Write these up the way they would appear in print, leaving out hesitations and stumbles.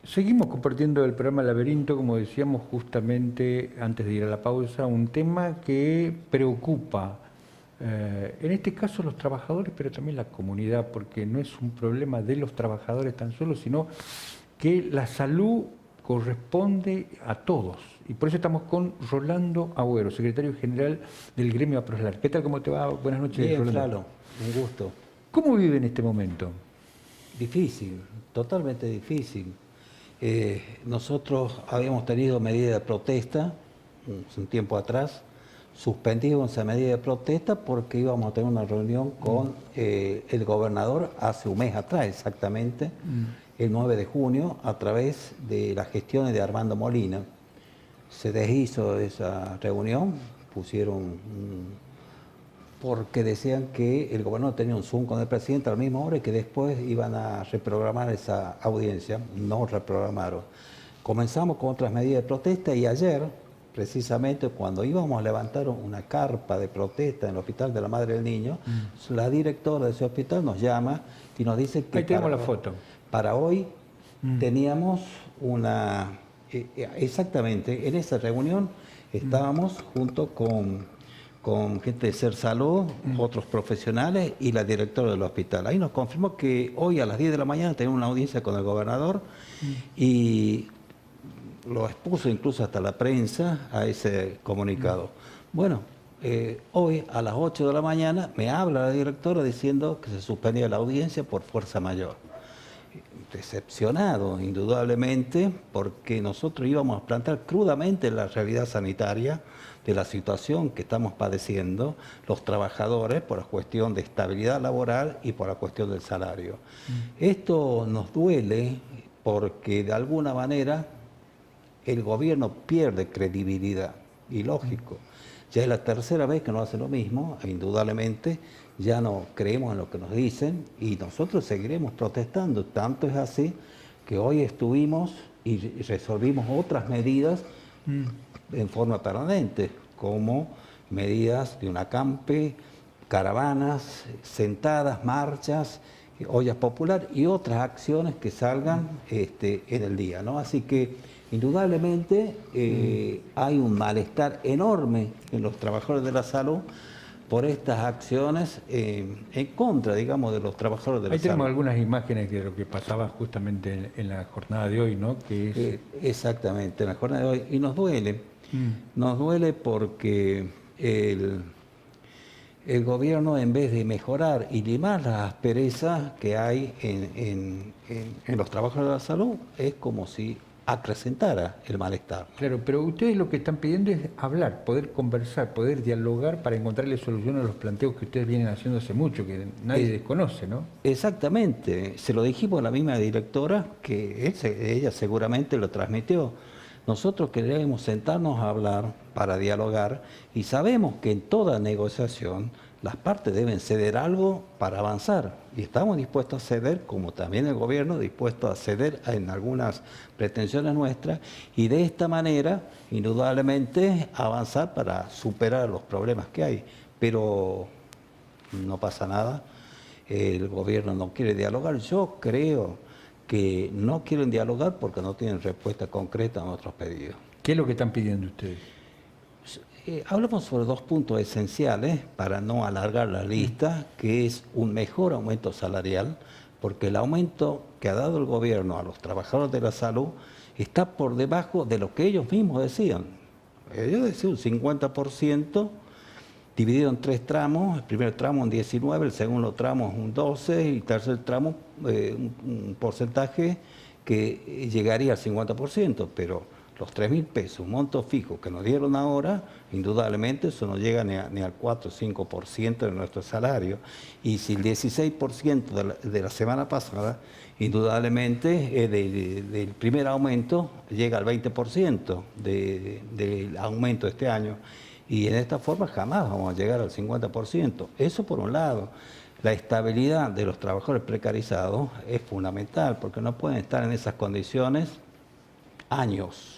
Seguimos compartiendo el programa Laberinto, como decíamos justamente antes de ir a la pausa, un tema que preocupa, en este caso los trabajadores, pero también la comunidad, porque no es un problema de los trabajadores tan solo, sino que la salud corresponde a todos. Y por eso estamos con Rolando Agüero, secretario general del gremio APROSLAR. ¿Qué tal? ¿Cómo te va? Buenas noches, Bien, Rolando. Flalo, un gusto. ¿Cómo vive en este momento? Difícil, totalmente difícil. Nosotros habíamos tenido medida de protesta un tiempo atrás, suspendimos esa medida de protesta porque íbamos a tener una reunión con el gobernador hace un mes atrás exactamente, el 9 de junio, a través de las gestiones de Armando Molina. Se deshizo esa reunión, porque decían que el gobernador tenía un Zoom con el presidente a la misma hora y que después iban a reprogramar esa audiencia. No reprogramaron. Comenzamos con otras medidas de protesta y ayer, precisamente cuando íbamos a levantar una carpa de protesta en el Hospital de la Madre del Niño, la directora de ese hospital nos llama y nos dice que Ahí tenemos la foto. para hoy teníamos exactamente, en esa reunión estábamos junto con gente de Ser Salud, otros profesionales y la directora del hospital. Ahí nos confirmó que hoy a las 10 de la mañana tenemos una audiencia con el gobernador y lo expuso incluso hasta la prensa a ese comunicado. Bueno, hoy a las 8 de la mañana me habla la directora diciendo que se suspendía la audiencia por fuerza mayor. Decepcionado, indudablemente, porque nosotros íbamos a plantear crudamente la realidad sanitaria de la situación que estamos padeciendo los trabajadores por la cuestión de estabilidad laboral y por la cuestión del salario. Esto nos duele porque de alguna manera el gobierno pierde credibilidad, y lógico. Ya es la tercera vez que nos hace lo mismo, e indudablemente ya no creemos en lo que nos dicen y nosotros seguiremos protestando. Tanto es así que hoy estuvimos y resolvimos otras medidas en forma permanente, como medidas de un acampe, caravanas, sentadas, marchas, ollas populares y otras acciones que salgan en el día, ¿no? Así que indudablemente hay un malestar enorme en los trabajadores de la salud por estas acciones en contra, digamos, de los trabajadores de la Ahí salud. tenemos algunas imágenes de lo que pasaba justamente en la jornada de hoy, ¿no? Que es... Exactamente, en la jornada de hoy. Y nos duele porque el gobierno, en vez de mejorar y limar las asperezas que hay en los trabajadores de la salud, es como si acrecentara el malestar. Claro, pero ustedes lo que están pidiendo es hablar, poder conversar, poder dialogar para encontrarle solución a los planteos que ustedes vienen haciendo hace mucho, que nadie desconoce, ¿no? Exactamente, se lo dijimos a la misma directora, que ella seguramente lo transmitió. Nosotros queremos sentarnos a hablar para dialogar y sabemos que en toda negociación las partes deben ceder algo para avanzar y estamos dispuestos a ceder, como también el gobierno dispuesto a ceder en algunas pretensiones nuestras y de esta manera indudablemente avanzar para superar los problemas que hay. Pero no pasa nada, el gobierno no quiere dialogar. Yo creo que no quieren dialogar porque no tienen respuesta concreta a nuestros pedidos. ¿Qué es lo que están pidiendo ustedes? Hablamos sobre dos puntos esenciales para no alargar la lista, que es un mejor aumento salarial, porque el aumento que ha dado el gobierno a los trabajadores de la salud está por debajo de lo que ellos mismos decían. Ellos decían un 50%, dividido en tres tramos, el primer tramo un 19, el segundo tramo un 12 y el tercer tramo un porcentaje que llegaría al 50%, pero los 3.000 pesos, un monto fijo que nos dieron ahora, indudablemente eso no llega ni al 4 o 5% de nuestro salario. Y si el 16% de la semana pasada, indudablemente del primer aumento llega al 20% del aumento de este año. Y en esta forma jamás vamos a llegar al 50%. Eso por un lado. La estabilidad de los trabajadores precarizados es fundamental porque no pueden estar en esas condiciones años.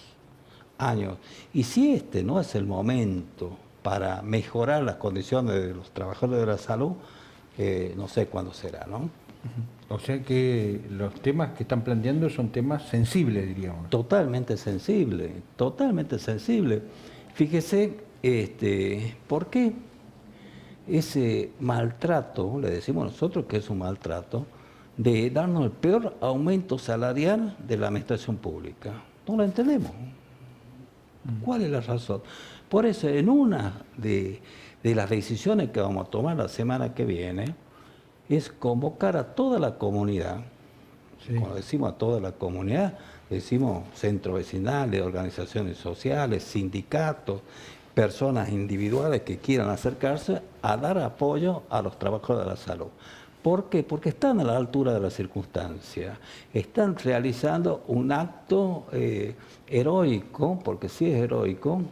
Y si este no es el momento para mejorar las condiciones de los trabajadores de la salud, no sé cuándo será, ¿no? O sea que los temas que están planteando son temas sensibles, diríamos. Totalmente sensible, totalmente sensible. Fíjese, ¿por qué ese maltrato, le decimos nosotros que es un maltrato, de darnos el peor aumento salarial de la administración pública? No lo entendemos. ¿Cuál es la razón? Por eso, en una de las decisiones que vamos a tomar la semana que viene, es convocar a toda la comunidad. Sí. Cuando decimos a toda la comunidad, decimos centros vecinales, organizaciones sociales, sindicatos, personas individuales que quieran acercarse a dar apoyo a los trabajadores de la salud. ¿Por qué? Porque están a la altura de las circunstancias, están realizando un acto heroico, porque sí es heroico,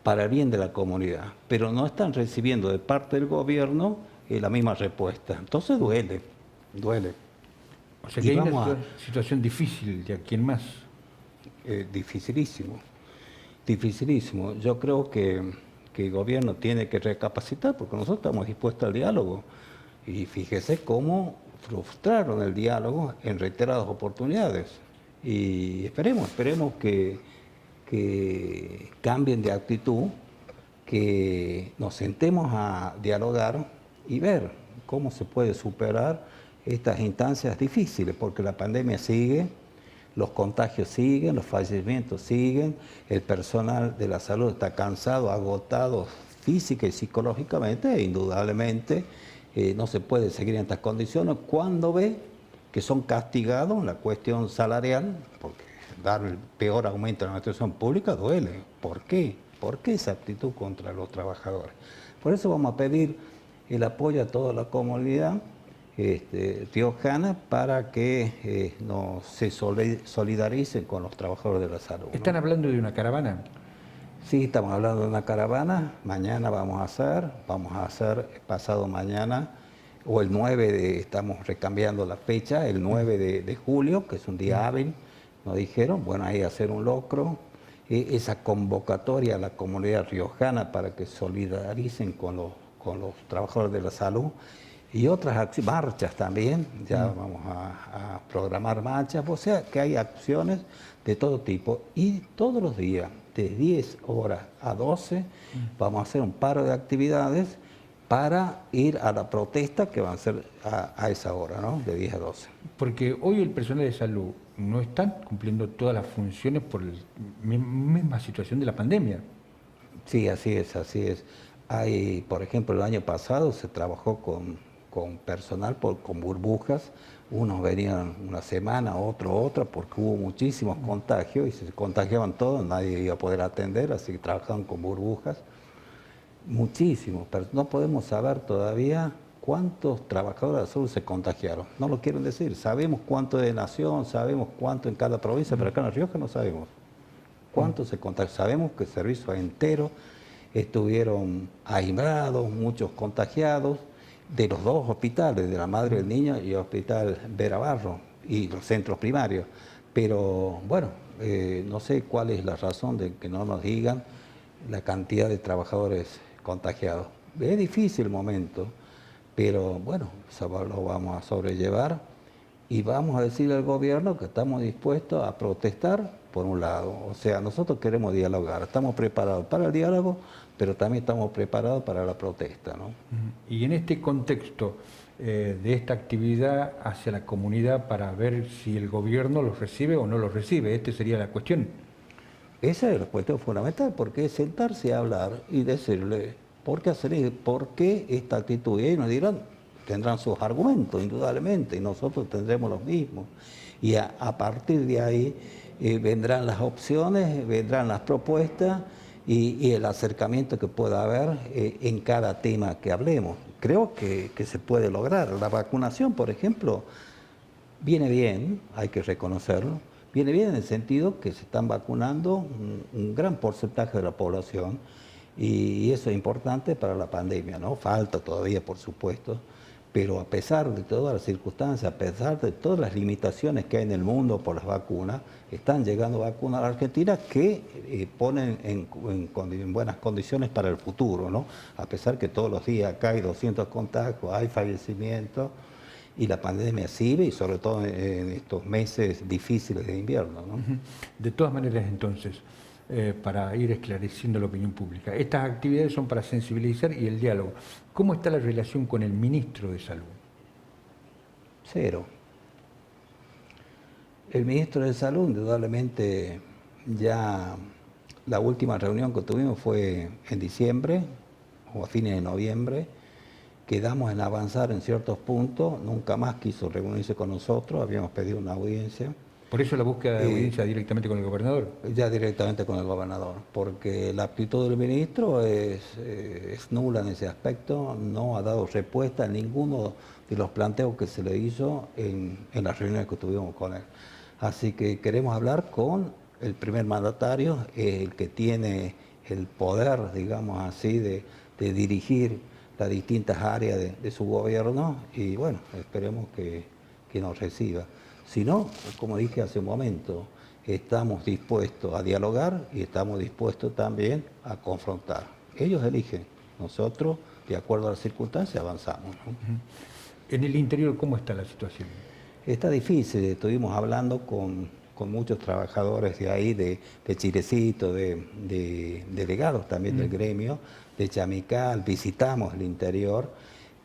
para el bien de la comunidad, pero no están recibiendo de parte del gobierno la misma respuesta. Entonces duele. O sea que hay una situación difícil de aquí en más. Dificilísimo. Yo creo que el gobierno tiene que recapacitar, porque nosotros estamos dispuestos al diálogo. Y fíjese cómo frustraron el diálogo en reiteradas oportunidades. Y esperemos que cambien de actitud, que nos sentemos a dialogar y ver cómo se puede superar estas instancias difíciles, porque la pandemia sigue, los contagios siguen, los fallecimientos siguen, el personal de la salud está cansado, agotado física y psicológicamente, e indudablemente no se puede seguir en estas condiciones cuando ve que son castigados en la cuestión salarial, porque dar el peor aumento en la administración pública duele. ¿Por qué? ¿Por qué esa actitud contra los trabajadores? Por eso vamos a pedir el apoyo a toda la comunidad riojana para que se solidaricen con los trabajadores de la salud. ¿Están hablando de una caravana? Sí, estamos hablando de una caravana. Mañana vamos a hacer pasado mañana, o el 9 estamos recambiando la fecha, el 9 de julio, que es un día hábil, nos dijeron, bueno, ahí hacer un locro, esa convocatoria a la comunidad riojana para que solidaricen con los trabajadores de la salud, y otras marchas también, ya vamos a programar marchas, o sea que hay acciones de todo tipo, y todos los días, de 10 horas a 12, vamos a hacer un paro de actividades para ir a la protesta que van a ser a esa hora, ¿no? De 10 a 12. Porque hoy el personal de salud no está cumpliendo todas las funciones por la misma situación de la pandemia. Sí, así es. Hay, por ejemplo, el año pasado se trabajó con personal con burbujas. Unos venían una semana, otro otra, porque hubo muchísimos contagios y si se contagiaban todos, nadie iba a poder atender, así que trabajaban con burbujas. Muchísimos, pero no podemos saber todavía cuántos trabajadores de la salud se contagiaron. No lo quieren decir. Sabemos cuánto de nación, sabemos cuánto en cada provincia, pero acá en La Rioja no sabemos cuántos se contagiaron. Sabemos que el servicio entero estuvieron aislados, muchos contagiados, de los dos hospitales, de la Madre del Niño y el Hospital Vera Barro, y los centros primarios. Pero bueno, no sé cuál es la razón de que no nos digan la cantidad de trabajadores contagiados. Es difícil el momento, pero bueno, eso lo vamos a sobrellevar y vamos a decirle al gobierno que estamos dispuestos a protestar por un lado. O sea, nosotros queremos dialogar, estamos preparados para el diálogo, pero también estamos preparados para la protesta, ¿no? Y en este contexto de esta actividad hacia la comunidad para ver si el gobierno los recibe o no los recibe, esta sería la cuestión. Esa es la cuestión fundamental, porque es sentarse a hablar y decirle, ¿por qué esta actitud? Y ellos nos dirán, tendrán sus argumentos, indudablemente, y nosotros tendremos los mismos. Y a partir de ahí vendrán las opciones, vendrán las propuestas y el acercamiento que pueda haber en cada tema que hablemos. Creo que se puede lograr. La vacunación, por ejemplo, viene bien, hay que reconocerlo. Viene bien en el sentido que se están vacunando un gran porcentaje de la población y eso es importante para la pandemia, ¿no? Falta todavía, por supuesto, pero a pesar de todas las circunstancias, a pesar de todas las limitaciones que hay en el mundo por las vacunas, están llegando vacunas a la Argentina que ponen en buenas condiciones para el futuro, ¿no? A pesar que todos los días acá hay 200 contagios, hay fallecimientos, y la pandemia sigue, y sobre todo en estos meses difíciles de invierno, ¿no? De todas maneras, entonces, para ir esclareciendo la opinión pública, estas actividades son para sensibilizar y el diálogo. ¿Cómo está la relación con el ministro de Salud? Cero. El ministro de Salud, indudablemente, ya la última reunión que tuvimos fue en diciembre o a fines de noviembre. Quedamos en avanzar en ciertos puntos, nunca más quiso reunirse con nosotros, habíamos pedido una audiencia. Por eso la búsqueda de audiencia directamente con el gobernador. Ya directamente con el gobernador, porque la actitud del ministro es nula en ese aspecto, no ha dado respuesta a ninguno de los planteos que se le hizo en las reuniones que tuvimos con él. Así que queremos hablar con el primer mandatario, el que tiene el poder, digamos así, de dirigir las distintas áreas de su gobierno, y bueno, esperemos que nos reciba. Si no, como dije hace un momento, estamos dispuestos a dialogar y estamos dispuestos también a confrontar. Ellos eligen, nosotros, de acuerdo a las circunstancias, avanzamos, ¿no? En el interior, ¿cómo está la situación? Está difícil, estuvimos hablando con muchos trabajadores de ahí, de Chilecito, de delegados también del gremio, de Chamical, visitamos el interior.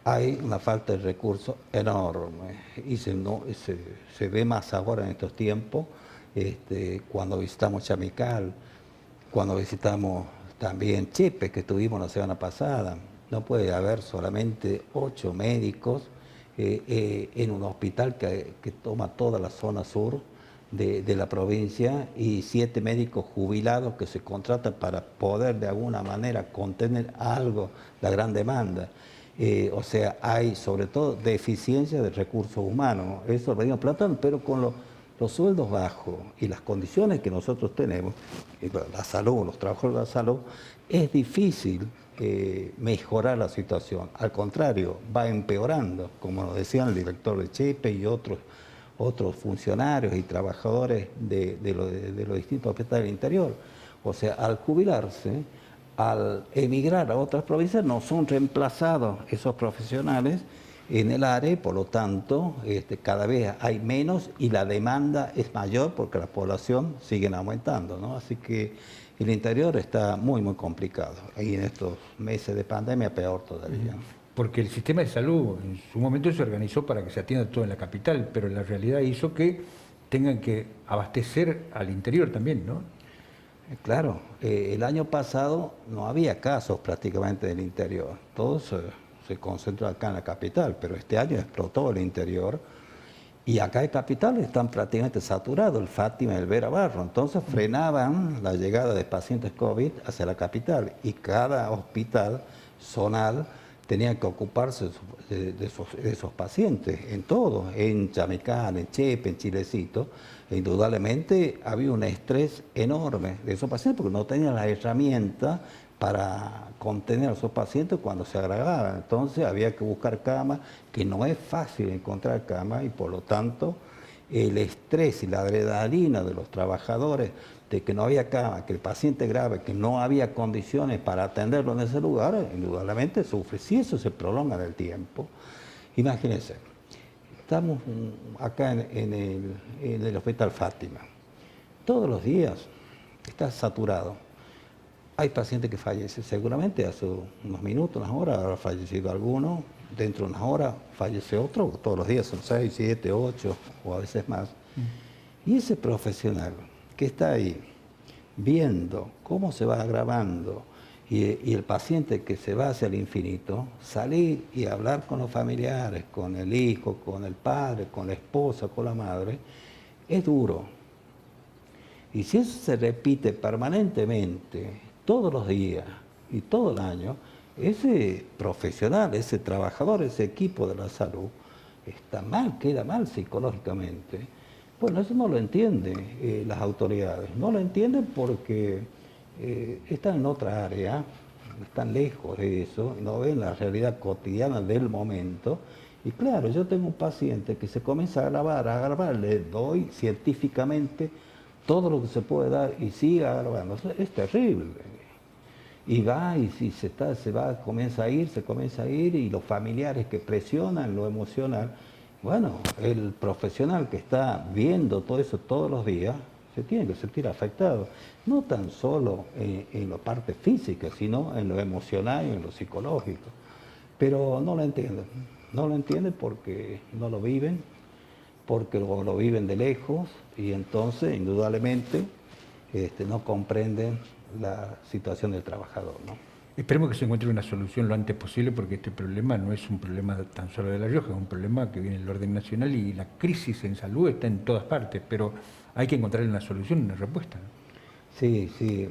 Hay una falta de recursos enorme y se ve más ahora en estos tiempos, cuando visitamos Chamical, cuando visitamos también Chepe, que estuvimos la semana pasada. No puede haber solamente 8 médicos en un hospital que toma toda la zona sur de la provincia, y 7 médicos jubilados que se contratan para poder de alguna manera contener algo la gran demanda. O sea, hay sobre todo deficiencia de recursos humanos. Eso lo venimos planteando, pero con los sueldos bajos y las condiciones que nosotros tenemos, la salud, los trabajadores de la salud, es difícil mejorar la situación. Al contrario, va empeorando, como nos decían el director de Chepe y otros funcionarios y trabajadores de los distintos hospitales del interior. O sea, al jubilarse, al emigrar a otras provincias, no son reemplazados esos profesionales en el área, y por lo tanto cada vez hay menos y la demanda es mayor porque la población sigue aumentando, ¿no? Así que el interior está muy, muy complicado. Y en estos meses de pandemia peor todavía. Porque el sistema de salud en su momento se organizó para que se atienda todo en la capital, pero la realidad hizo que tengan que abastecer al interior también, ¿no? Claro, el año pasado no había casos prácticamente del interior, todo se concentró acá en la capital, pero este año explotó el interior, y acá en capital están prácticamente saturados, el Fátima y el Vera Barro, entonces frenaban la llegada de pacientes COVID hacia la capital, y cada hospital zonal tenía que ocuparse de esos pacientes, en todo, en Chamical, en Chepe, en Chilecito. Indudablemente había un estrés enorme de esos pacientes porque no tenían la herramienta para contener a esos pacientes cuando se agravaban. Entonces había que buscar camas, que no es fácil encontrar camas, y por lo tanto el estrés y la adrenalina de los trabajadores de que no había cama, que el paciente grave, que no había condiciones para atenderlo en ese lugar, indudablemente sufre. Si eso se prolonga en el tiempo, imagínense, estamos acá en el Hospital Fátima, todos los días está saturado. Hay pacientes que fallecen, seguramente hace unos minutos, unas horas, habrá fallecido alguno, dentro de unas horas fallece otro, todos los días son 6, 7, 8 o a veces más. Y ese profesional que está ahí viendo cómo se va agravando y el paciente que se va hacia el infinito, salir y hablar con los familiares, con el hijo, con el padre, con la esposa, con la madre, es duro. Y si eso se repite permanentemente, todos los días y todo el año, ese profesional, ese trabajador, ese equipo de la salud, está mal, queda mal psicológicamente. Bueno, eso no lo entienden las autoridades, no lo entienden porque están en otra área, están lejos de eso, no ven la realidad cotidiana del momento. Y claro, yo tengo un paciente que se comienza a agravar, le doy científicamente todo lo que se puede dar y sigue agravando. Es terrible. Y va, y si se va, se comienza a ir, y los familiares que presionan lo emocional, Bueno, el profesional que está viendo todo eso todos los días se tiene que sentir afectado, no tan solo en la parte física, sino en lo emocional y en lo psicológico. Pero no lo entienden porque no lo viven, porque lo viven de lejos y entonces indudablemente no comprenden la situación del trabajador, ¿no? Esperemos que se encuentre una solución lo antes posible, porque este problema no es un problema tan solo de La Rioja, es un problema que viene del orden nacional y la crisis en salud está en todas partes, pero hay que encontrar una solución, una respuesta, ¿no? Sí, sí.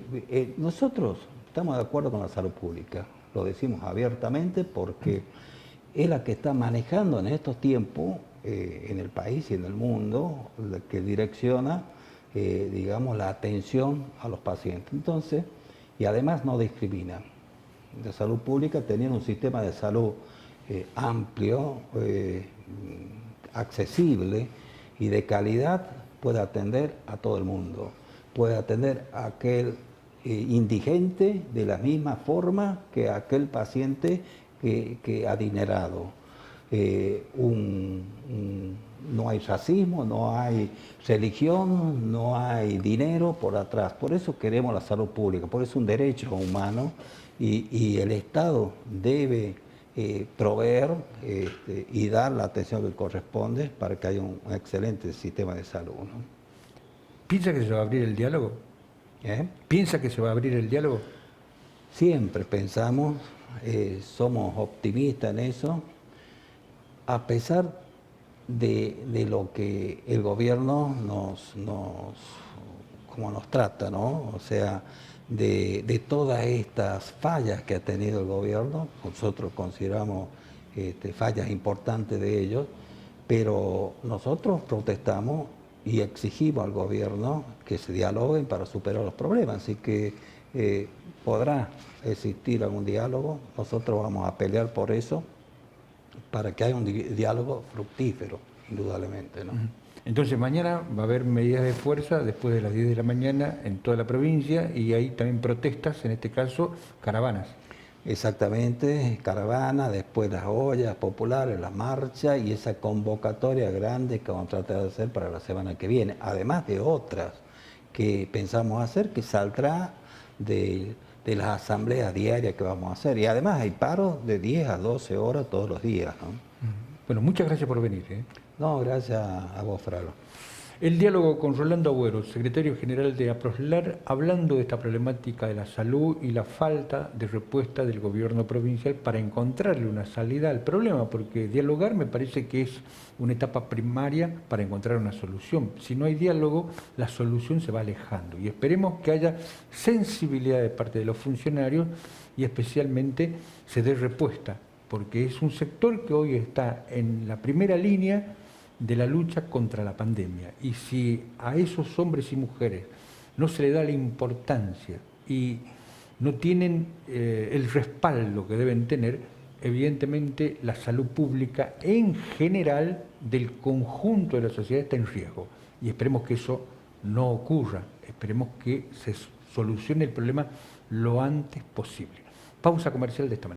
Nosotros estamos de acuerdo con la salud pública, lo decimos abiertamente porque es la que está manejando en estos tiempos en el país y en el mundo, la que direcciona, digamos, la atención a los pacientes. Entonces, y además no discrimina. La salud pública, teniendo un sistema de salud amplio, accesible y de calidad, puede atender a todo el mundo. Puede atender a aquel indigente de la misma forma que a aquel paciente que adinerado. No hay racismo, no hay religión, no hay dinero por atrás. Por eso queremos la salud pública, por eso es un derecho humano y el Estado debe proveer y dar la atención que corresponde para que haya un excelente sistema de salud, ¿no? ¿Piensa que se va a abrir el diálogo? ¿Piensa que se va a abrir el diálogo? Siempre pensamos, somos optimistas en eso, a pesar de lo que el gobierno como nos trata, ¿no? O sea, de todas estas fallas que ha tenido el gobierno, nosotros consideramos fallas importantes de ellos, pero nosotros protestamos y exigimos al gobierno que se dialoguen para superar los problemas, así que podrá existir algún diálogo, nosotros vamos a pelear por eso, para que haya un diálogo fructífero, indudablemente, ¿no? Entonces mañana va a haber medidas de fuerza después de las 10 de la mañana en toda la provincia y hay también protestas, en este caso caravanas. Exactamente, caravana, después las ollas populares, la marcha y esa convocatoria grande que vamos a tratar de hacer para la semana que viene, además de otras que pensamos hacer, que saldrá de las asambleas diarias que vamos a hacer. Y además hay paros de 10 a 12 horas todos los días, ¿no? Bueno, muchas gracias por venir, ¿eh? No, gracias a vos, Fralo. El diálogo con Rolando Agüero, secretario general de APROSLAR, hablando de esta problemática de la salud y la falta de respuesta del gobierno provincial para encontrarle una salida al problema, porque dialogar me parece que es una etapa primaria para encontrar una solución. Si no hay diálogo, la solución se va alejando y esperemos que haya sensibilidad de parte de los funcionarios y especialmente se dé respuesta, porque es un sector que hoy está en la primera línea de la lucha contra la pandemia. Y si a esos hombres y mujeres no se le da la importancia y no tienen el respaldo que deben tener, evidentemente la salud pública en general del conjunto de la sociedad está en riesgo. Y esperemos que eso no ocurra, esperemos que se solucione el problema lo antes posible. Pausa comercial de esta manera.